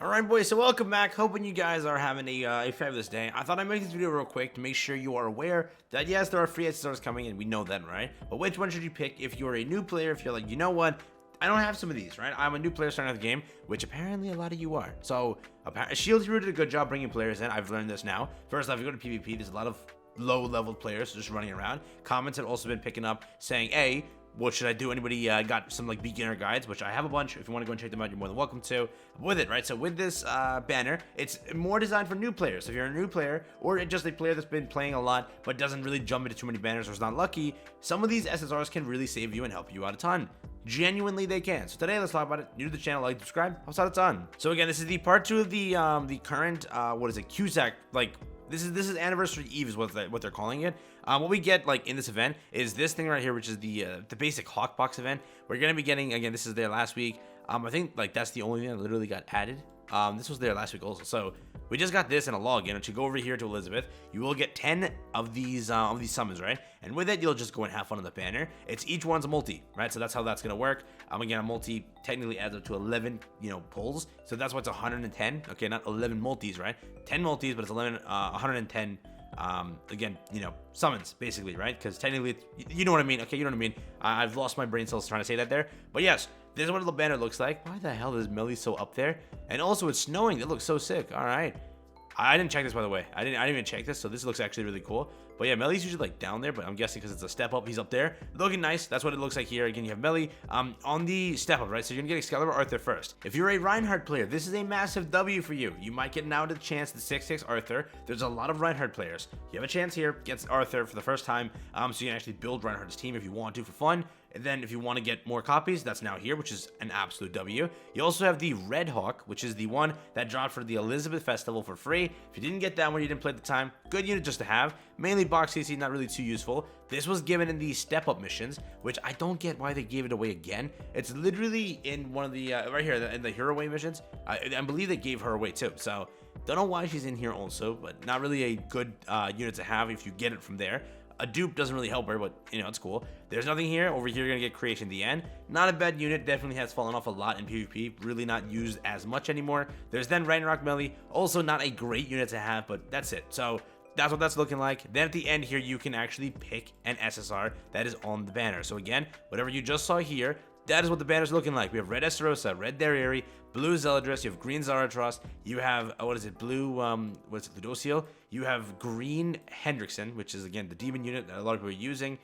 Alright boys, so welcome back. Hoping you guys are having a fabulous day. I thought I'd make this video real quick to make sure you are aware that yes, there are free SSRs coming in, we know that, right? But which one should you pick if you're a new player, if you're like, you know what, I don't have some of these, right? I'm a new player starting out the game, which apparently a lot of you are. So, Shield Hero did a good job bringing players in. I've learned this now. First off, if you go to PvP, there's a lot of low-level players just running around. Comments have also been picking up saying, hey, what should I do? Anybody got some like beginner guides, which I have a bunch. If you want to go and check them out, you're more than welcome to. With it, right? So with this banner, it's more designed for new players. So if you're a new player or just a player that's been playing a lot but doesn't really jump into too many banners or is not lucky, some of these SSRs can really save you and help you out a ton. Genuinely, they can. So today, let's talk about it. New to the channel, like, subscribe. I'll start a ton. So again, this is the part 2 of the current what is it, Cusack, like. This is Anniversary Eve is what they're calling it. What we get like in this event is this thing right here, which is the basic Hawk Box event. We're gonna be getting, again, this is there last week. I think like that's the only thing that literally got added. This was there last week also. So we just got this in a login. And to go over here to Elizabeth, you will get 10 of these summons, right? And with it, you'll just go and have fun on the banner. It's each one's a multi, right? So that's how that's gonna work. Again, a multi technically adds up to 11, pulls. So that's why it's 110. Okay, not 11 multis, right? 10 multis, but it's 110. Again, summons basically, right? Because technically, you know what I mean. Okay, you know what I mean. I've lost my brain cells trying to say that there. But yes, this is what the banner looks like. Why the hell is Melly so up there? And also, it's snowing. It looks so sick. All right. I didn't check this, by the way. I didn't even check this, so this looks actually really cool. But yeah, Melly's usually like down there, but I'm guessing because it's a step up, he's up there. Looking nice. That's what it looks like here. Again, you have Melly on the step up, right? So you're gonna get Excalibur Arthur first. If you're a Reinhardt player, this is a massive W for you. You might get now to the chance to 6/6 Arthur. There's a lot of Reinhardt players. You have a chance here, gets Arthur for the first time. So you can actually build Reinhardt's team if you want to for fun. And then if you want to get more copies, that's now here, which is an absolute W. You also have the Red Hawk, which is the one that dropped for the Elizabeth Festival for free. If you didn't get that one, you didn't play at the time, good unit just to have. Mainly box CC, not really too useful. This was given in the step-up missions, which I don't get why they gave it away again. It's literally in one of the, right here, in the Hero Away missions. I believe they gave her away too, so don't know why she's in here also, but not really a good unit to have if you get it from there. A dupe doesn't really help her, but it's cool. There's nothing here. Over here, you're gonna get Creation at the end. Not a bad unit. Definitely has fallen off a lot in PvP. Really not used as much anymore. There's then Ragnarok Melly. Also not a great unit to have, but that's it. So that's what that's looking like. Then at the end here, you can actually pick an SSR that is on the banner. So again, whatever you just saw here, that is what the banner's looking like. We have red Esterosa, red Darieri, blue Zeladris, you have green Zarathos, you have, blue, Ludociel, you have green Hendrickson, which is, again, the demon unit that a lot of people are using.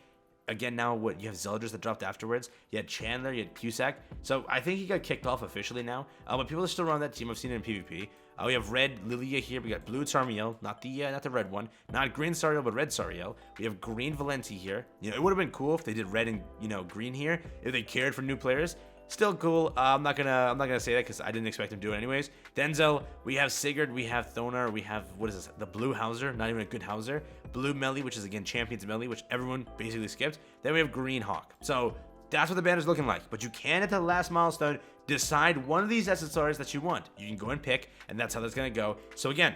Again, now you have Zeladris that dropped afterwards. You had Chandler, you had Cusack. So I think he got kicked off officially now. But people are still around that team. I've seen it in PvP. We have red Lilia here. We got blue Sarmiel, not the red one. Not green Sariel, but red Sariel. We have green Valenti here. It would have been cool if they did red and green here. If they cared for new players. Still cool. I'm not gonna say that because I didn't expect him to do it anyways. Denzel, we have Sigurd, we have Thonar, we have, what is this? The blue Hauser, not even a good Hauser. Blue Melly, which is again Champions Melly, which everyone basically skipped. Then we have green Hawk. So that's what the banner's looking like. But you can, at the last milestone, decide one of these SSRs that you want. You can go and pick, and that's how that's gonna go. So again,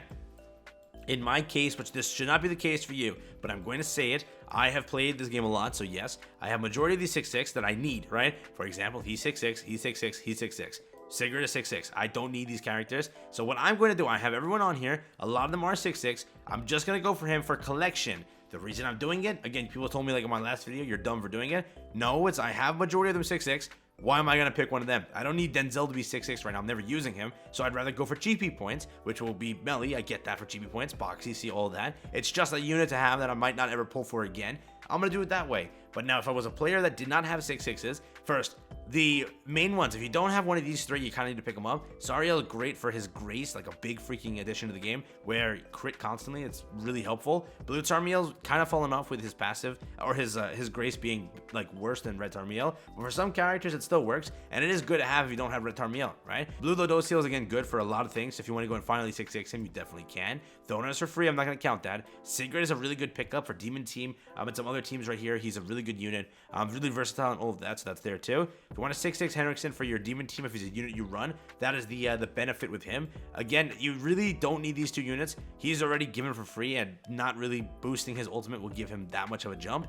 in my case, which this should not be the case for you, but I'm going to say it, I have played this game a lot, so yes, I have majority of these 6/6 that I need, right? For example, he's 6/6, he's 6/6, he's 6/6. Sigurd is 6/6. I don't need these characters. So what I'm going to do, I have everyone on here. A lot of them are 6/6. I'm just going to go for him for collection. The reason I'm doing it, again, people told me like in my last video, you're dumb for doing it. No, it's I have majority of them 6/6. Why am I going to pick one of them? I don't need Denzel to be 6/6 right now. I'm never using him. So I'd rather go for GP points, which will be Melly. I get that for GP points. Boxy, see all that. It's just a unit to have that I might not ever pull for again. I'm going to do it that way. But now if I was a player that did not have 6/6s, first, the main ones, if you don't have one of these three, you kind of need to pick them up. Sariel, great for his grace, like a big freaking addition to the game, where crit constantly, it's really helpful. Blue Tarmiel's kind of fallen off with his passive, or his grace being like worse than Red Tarmiel. But for some characters, it still works, and it is good to have if you don't have Red Tarmiel, right? Blue Ludociel is again good for a lot of things. If you want to go and finally 6/6 him, you definitely can. Thonar is for free, I'm not going to count that. Sigurd is a really good pickup for Demon Team, and some other teams right here. He's a really good unit. Really versatile and all of that, so that's there too. If you want a 6/6 Henriksen for your demon team, if he's a unit you run, that is the benefit with him. Again, you really don't need these two units. He's already given for free, and not really boosting his ultimate will give him that much of a jump.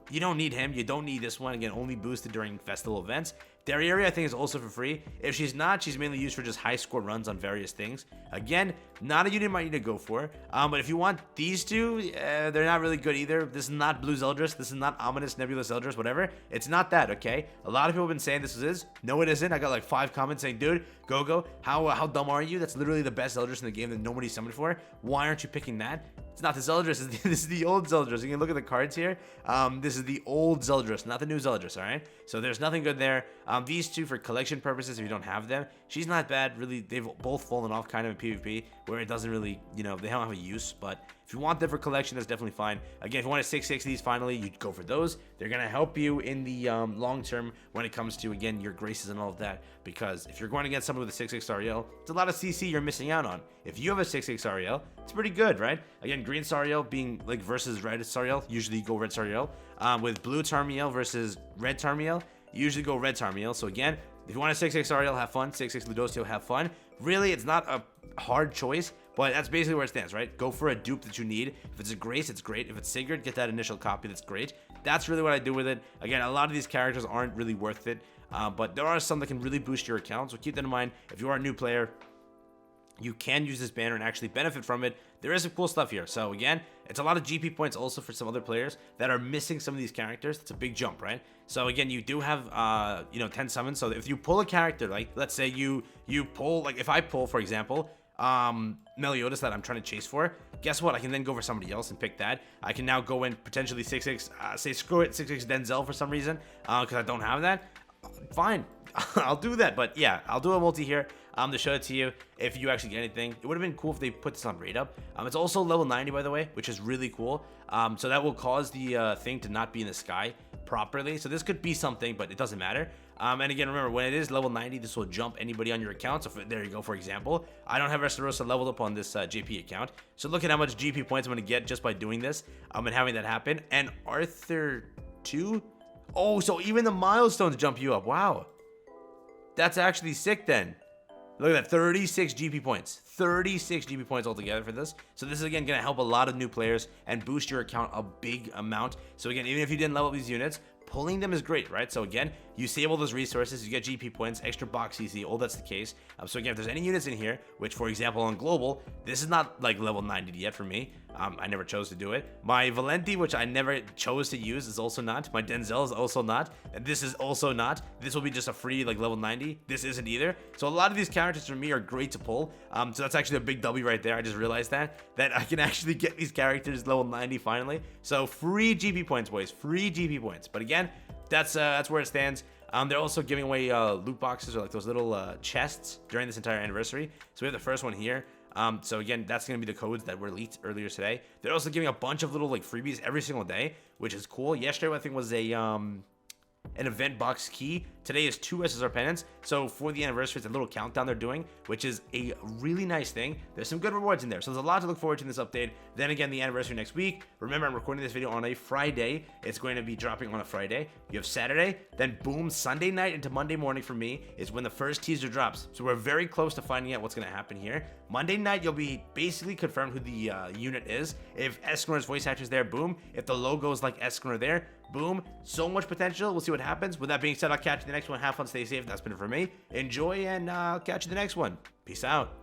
You don't need him. You don't need this one. Again, only boosted during festival events. Area, I think, is also for free. If she's not, she's mainly used for just high score runs on various things. Again, not a unit you might need to go for. But if you want these two, they're not really good either. This is not Blue Zeldris. This is not Ominous Nebulous Zeldris, whatever. It's not that, okay? A lot of people have been saying this is. No, it isn't. I got like 5 comments saying, dude, GoGo, how dumb are you? That's literally the best Zeldris in the game that nobody summoned for. Why aren't you picking that? It's not the Zeldris. This is the old Zeldris. You can look at the cards here. This is the old Zeldris, not the new Zeldris, all right? So there's nothing good there. These two, for collection purposes, if you don't have them, she's not bad. Really, they've both fallen off kind of in PvP, where it doesn't really, you know, they don't have a use. But if you want them for collection, that's definitely fine. Again, if you want to 6-6 these finally, you'd go for those. They're going to help you in the long term when it comes to, again, your graces and all of that. Because if you're going against someone with a 6-6 Ariel, it's a lot of CC you're missing out on. If you have a 6-6 Ariel, it's pretty good, right? Again, green Sariel being like versus red Sariel, usually you go red Sariel. With blue Tarmiel versus red Tarmiel, you usually go red Tarmiel. So again, if you want a 6-6 Ariel, have fun. 6-6 Ludosio, have fun. Really, it's not a hard choice, but that's basically where it stands, right? Go for a dupe that you need. If it's a Grace, it's great. If it's Sigurd, get that initial copy, that's great. That's really what I do with it. Again, a lot of these characters aren't really worth it, but there are some that can really boost your account, so keep that in mind. If you are a new player, you can use this banner and actually benefit from it. There is some cool stuff here. So again, it's a lot of GP points also for some other players that are missing some of these characters. It's a big jump, right? So again, you do have, 10 summons. So if you pull a character, like let's say you pull, like if I pull, for example, Meliodas that I'm trying to chase for, guess what? I can then go for somebody else and pick that. I can now go in potentially 6-6, say screw it, 6-6 Denzel for some reason, because I don't have that. Fine, I'll do that. But yeah, I'll do a multi here to show it to you if you actually get anything. It would have been cool if they put this on rate up. It's also level 90, by the way, which is really cool. So that will cause the thing to not be in the sky properly. So this could be something, but it doesn't matter. And again, remember, when it is level 90, this will jump anybody on your account. So there you go, for example. I don't have Restarosa leveled up on this JP account. So look at how much GP points I'm going to get just by doing this and having that happen. And Arthur 2? Oh, so even the milestones jump you up. Wow. That's actually sick then. Look at that, 36 GP points. 36 GP points altogether for this. So this is, again, going to help a lot of new players and boost your account a big amount. So again, even if you didn't level up these units, pulling them is great, right? So again, you save all those resources, you get GP points, extra box CC, all that's the case. So again, if there's any units in here, which for example on Global, this is not like level 90 yet for me. I never chose to do it. My Valenti, which I never chose to use, is also not. My Denzel is also not. And this is also not. This will be just a free like level 90. This isn't either. So a lot of these characters for me are great to pull. So that's actually a big W right there. I just realized that I can actually get these characters level 90 finally. So free GP points, boys. Free GP points. But again, that's where it stands. They're also giving away loot boxes or like those little chests during this entire anniversary. So we have the first one here. So again, that's going to be the codes that were leaked earlier today. They're also giving a bunch of little like freebies every single day, which is cool. Yesterday, I think, was a an event box key. Today is 2 SSR pennants. So for the anniversary, it's a little countdown they're doing, which is a really nice thing. There's some good rewards in there. So there's a lot to look forward to in this update. Then again, the anniversary next week. Remember, I'm recording this video on a Friday. It's going to be dropping on a Friday. You have Saturday, then boom, Sunday night into Monday morning for me is when the first teaser drops. So we're very close to finding out what's going to happen here. Monday night, you'll be basically confirmed who the unit is. If Esconor's voice actor is there, boom. If the logo is like Esconor there, boom. So much potential. We'll see what happens. With that being said, I'll catch you in the next one. Have fun, stay safe. That's been it for me. Enjoy, and I'll catch you in the next one. Peace out.